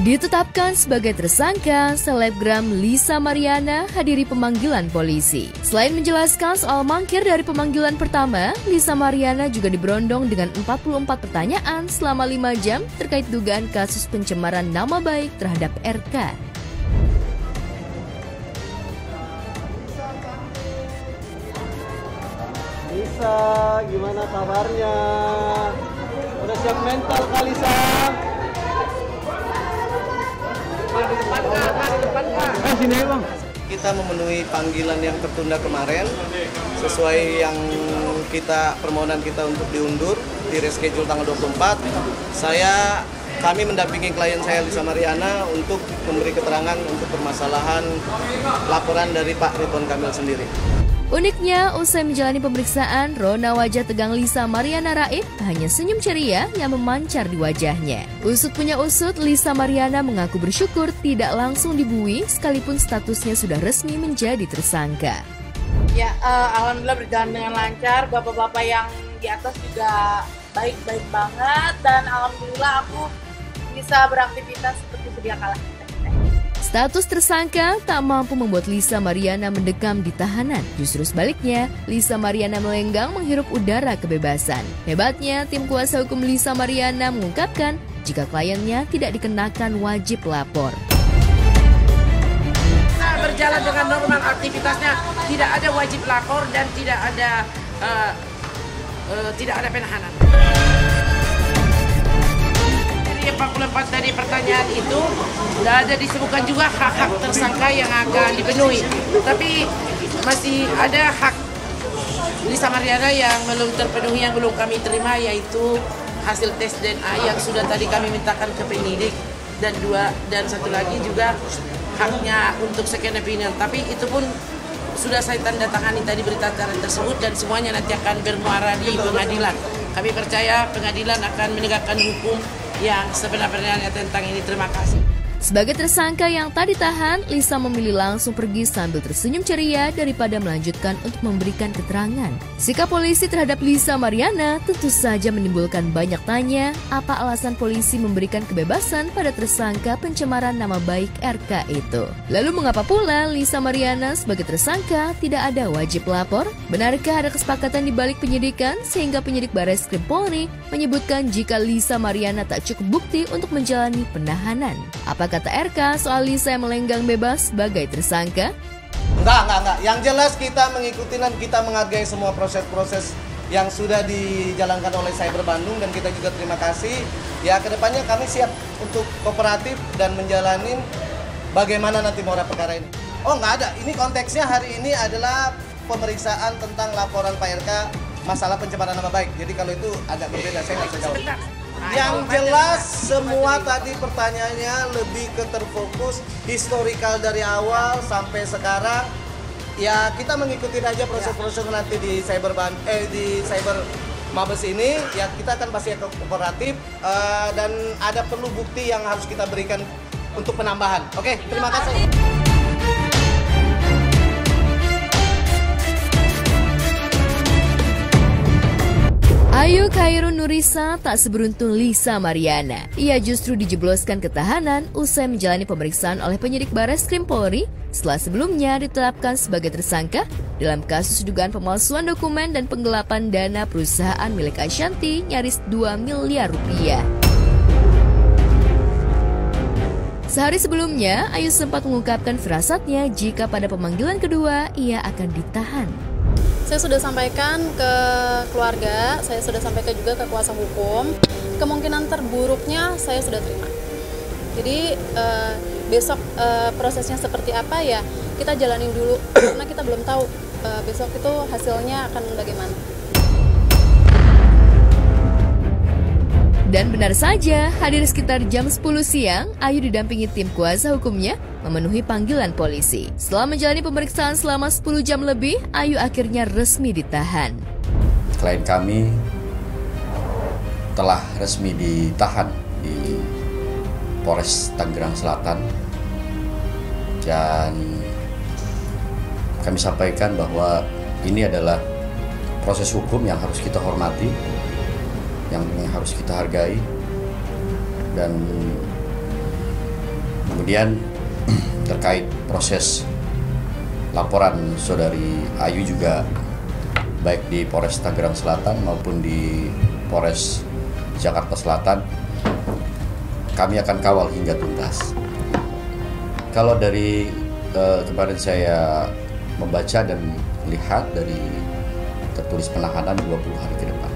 Ditetapkan sebagai tersangka, selebgram Lisa Mariana hadiri pemanggilan polisi. Selain menjelaskan soal mangkir dari pemanggilan pertama, Lisa Mariana juga diberondong dengan 44 pertanyaan selama 5 jam terkait dugaan kasus pencemaran nama baik terhadap RK. Lisa, gimana kabarnya? Udah siap mental kali, Lisa? Sini bang. Kita memenuhi panggilan yang tertunda kemarin sesuai yang permohonan kita untuk diundur di reschedule tanggal 24. Kami mendampingi klien saya Lisa Mariana untuk memberi keterangan untuk permasalahan laporan dari Pak Ridwan Kamil sendiri. Uniknya, usai menjalani pemeriksaan, rona wajah tegang Lisa Mariana Raib hanya senyum ceria yang memancar di wajahnya. Usut punya usut, Lisa Mariana mengaku bersyukur tidak langsung dibuih sekalipun statusnya sudah resmi menjadi tersangka. Ya, alhamdulillah berjalan dengan lancar. Bapak-bapak yang di atas juga baik-baik banget dan alhamdulillah aku bisa beraktivitas seperti sedia kala. Status tersangka tak mampu membuat Lisa Mariana mendekam di tahanan. Justru sebaliknya, Lisa Mariana melenggang menghirup udara kebebasan. Hebatnya, tim kuasa hukum Lisa Mariana mengungkapkan jika kliennya tidak dikenakan wajib lapor. Berjalan dengan normal aktivitasnya, tidak ada wajib lapor dan tidak ada penahanan. 44 dari pertanyaan itu tidak ada disebutkan juga hak-hak tersangka yang akan dipenuhi, tapi masih ada hak Lisa Mariana yang belum terpenuhi, yang belum kami terima, yaitu hasil tes DNA yang sudah tadi kami mintakan ke penyidik, dan satu lagi juga haknya untuk second opinion, tapi itu pun sudah saya tanda tangani tadi berita acara tersebut dan semuanya nanti akan bermuara di pengadilan. Kami percaya pengadilan akan menegakkan hukum yang sebenarnya tentang ini. Terima kasih. Sebagai tersangka yang tak ditahan, Lisa memilih langsung pergi sambil tersenyum ceria daripada melanjutkan untuk memberikan keterangan. Sikap polisi terhadap Lisa Mariana tentu saja menimbulkan banyak tanya, apa alasan polisi memberikan kebebasan pada tersangka pencemaran nama baik RK itu. Lalu mengapa pula Lisa Mariana sebagai tersangka tidak ada wajib lapor? Benarkah ada kesepakatan di balik penyidikan sehingga penyidik Barreskrim Polri menyebutkan jika Lisa Mariana tak cukup bukti untuk menjalani penahanan? Apa kata RK soal Lisa yang melenggang bebas sebagai tersangka? Enggak. Yang jelas kita mengikuti dan kita menghargai semua proses-proses yang sudah dijalankan oleh Cyber Bandung dan kita juga terima kasih. Ya, kedepannya kami siap untuk kooperatif dan menjalani bagaimana nanti mora perkara ini. Oh, enggak ada. Ini konteksnya hari ini adalah pemeriksaan tentang laporan Pak RK masalah pencemaran nama baik. Jadi kalau itu agak berbeda, saya nggak bisa jawab. Yang jelas semua tadi pertanyaannya lebih ke terfokus historikal dari awal sampai sekarang. Ya kita mengikuti aja proses-proses nanti di Cyber Mabes ini. Ya kita akan pasti kooperatif dan ada perlu bukti yang harus kita berikan untuk penambahan. Oke, terima kasih. Ayu Khairun Nurisa tak seberuntung Lisa Mariana. Ia justru dijebloskan ke tahanan usai menjalani pemeriksaan oleh penyidik Barreskrim Polri setelah sebelumnya ditetapkan sebagai tersangka dalam kasus dugaan pemalsuan dokumen dan penggelapan dana perusahaan milik Ashanti nyaris 2 miliar rupiah. Sehari sebelumnya, Ayu sempat mengungkapkan firasatnya jika pada pemanggilan kedua ia akan ditahan. Saya sudah sampaikan ke keluarga, saya sudah sampaikan juga ke kuasa hukum. Kemungkinan terburuknya saya sudah terima. Jadi besok prosesnya seperti apa ya kita jalanin dulu karena kita belum tahu besok itu hasilnya akan bagaimana. Dan benar saja, hadir sekitar jam 10 siang, Ayu didampingi tim kuasa hukumnya memenuhi panggilan polisi. Setelah menjalani pemeriksaan selama 10 jam lebih, Ayu akhirnya resmi ditahan. Klien kami telah resmi ditahan di Polres Tangerang Selatan dan kami sampaikan bahwa ini adalah proses hukum yang harus kita hormati, yang harus kita hargai, dan Kemudian terkait proses laporan saudari Ayu juga baik di Polres Tangerang Selatan maupun di Polres Jakarta Selatan, kami akan kawal hingga tuntas. Kalau dari kemarin saya membaca dan lihat dari tertulis penahanan 20 hari ke depan.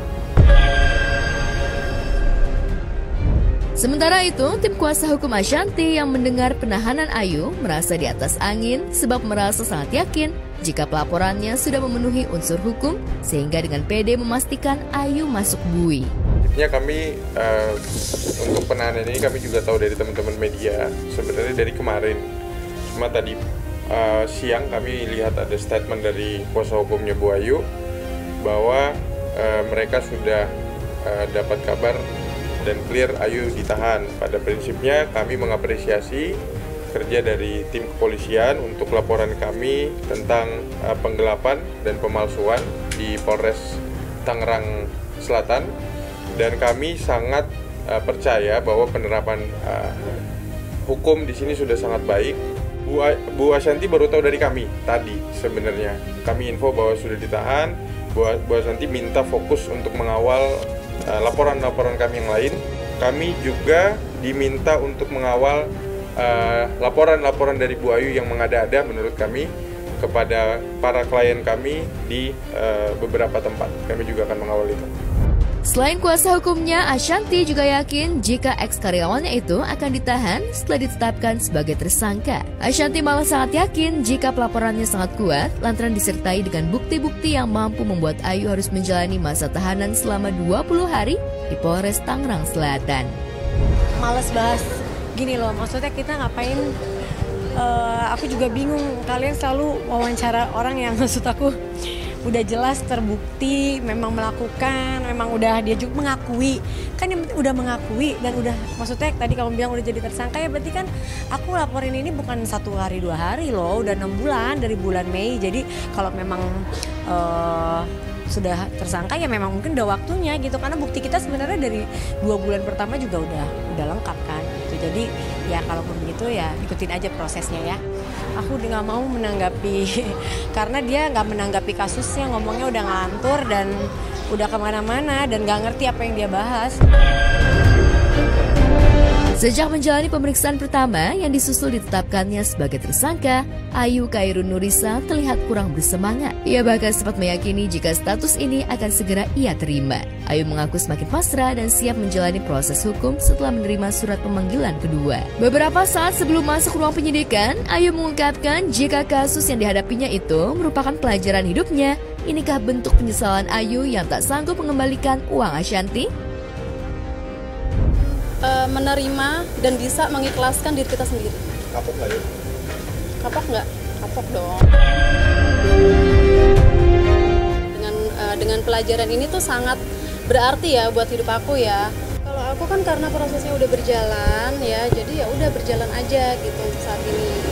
Sementara itu, tim kuasa hukum Ashanti yang mendengar penahanan Ayu merasa di atas angin sebab merasa sangat yakin jika pelaporannya sudah memenuhi unsur hukum sehingga dengan pede memastikan Ayu masuk bui. Kami untuk penahanan ini kami juga tahu dari teman-teman media sebenarnya dari kemarin. Cuma tadi siang kami lihat ada statement dari kuasa hukumnya Bu Ayu bahwa mereka sudah dapat kabar dan clear Ayu ditahan. Pada prinsipnya kami mengapresiasi kerja dari tim kepolisian untuk laporan kami tentang penggelapan dan pemalsuan di Polres Tangerang Selatan, dan kami sangat percaya bahwa penerapan hukum di sini sudah sangat baik. Bu Ashanti baru tahu dari kami tadi sebenarnya. Kami info bahwa sudah ditahan. Bu Ashanti minta fokus untuk mengawal laporan-laporan kami yang lain. Kami juga diminta untuk mengawal laporan-laporan dari Bu Ayu yang mengada-ada menurut kami kepada para klien kami di beberapa tempat. Kami juga akan mengawal itu. Selain kuasa hukumnya, Ashanti juga yakin jika ex-karyawannya itu akan ditahan setelah ditetapkan sebagai tersangka. Ashanti malah sangat yakin jika pelaporannya sangat kuat lantaran disertai dengan bukti-bukti yang mampu membuat Ayu harus menjalani masa tahanan selama 20 hari di Polres Tangerang Selatan. Males bahas gini loh, maksudnya kita ngapain, aku juga bingung, kalian selalu wawancara orang yang maksud aku udah jelas terbukti memang melakukan, memang udah dia juga mengakui, kan yang udah mengakui dan udah, maksudnya tadi kamu bilang udah jadi tersangka, ya berarti kan aku laporin ini bukan 1 hari 2 hari loh, udah 6 bulan dari bulan Mei. Jadi kalau memang sudah tersangka ya memang mungkin udah waktunya gitu, karena bukti kita sebenarnya dari 2 bulan pertama juga udah lengkap kan gitu. Jadi ya kalaupun begitu ya ikutin aja prosesnya ya. Aku nggak mau menanggapi karena dia nggak menanggapi kasusnya, ngomongnya udah ngelantur dan udah kemana-mana dan nggak ngerti apa yang dia bahas. Sejak menjalani pemeriksaan pertama yang disusul ditetapkannya sebagai tersangka, Ayu Khairun Nurisa terlihat kurang bersemangat. Ia bahkan sempat meyakini jika status ini akan segera ia terima. Ayu mengaku semakin pasrah dan siap menjalani proses hukum setelah menerima surat pemanggilan kedua. Beberapa saat sebelum masuk ruang penyidikan, Ayu mengungkapkan jika kasus yang dihadapinya itu merupakan pelajaran hidupnya. Inikah bentuk penyesalan Ayu yang tak sanggup mengembalikan uang Ashanti? Menerima dan bisa mengikhlaskan diri kita sendiri. Kapok nggak ya? Kapok nggak? Kapok dong. Dengan pelajaran ini tuh sangat berarti ya buat hidup aku ya. Kalau aku kan karena prosesnya udah berjalan ya, jadi ya udah berjalan aja gitu saat ini.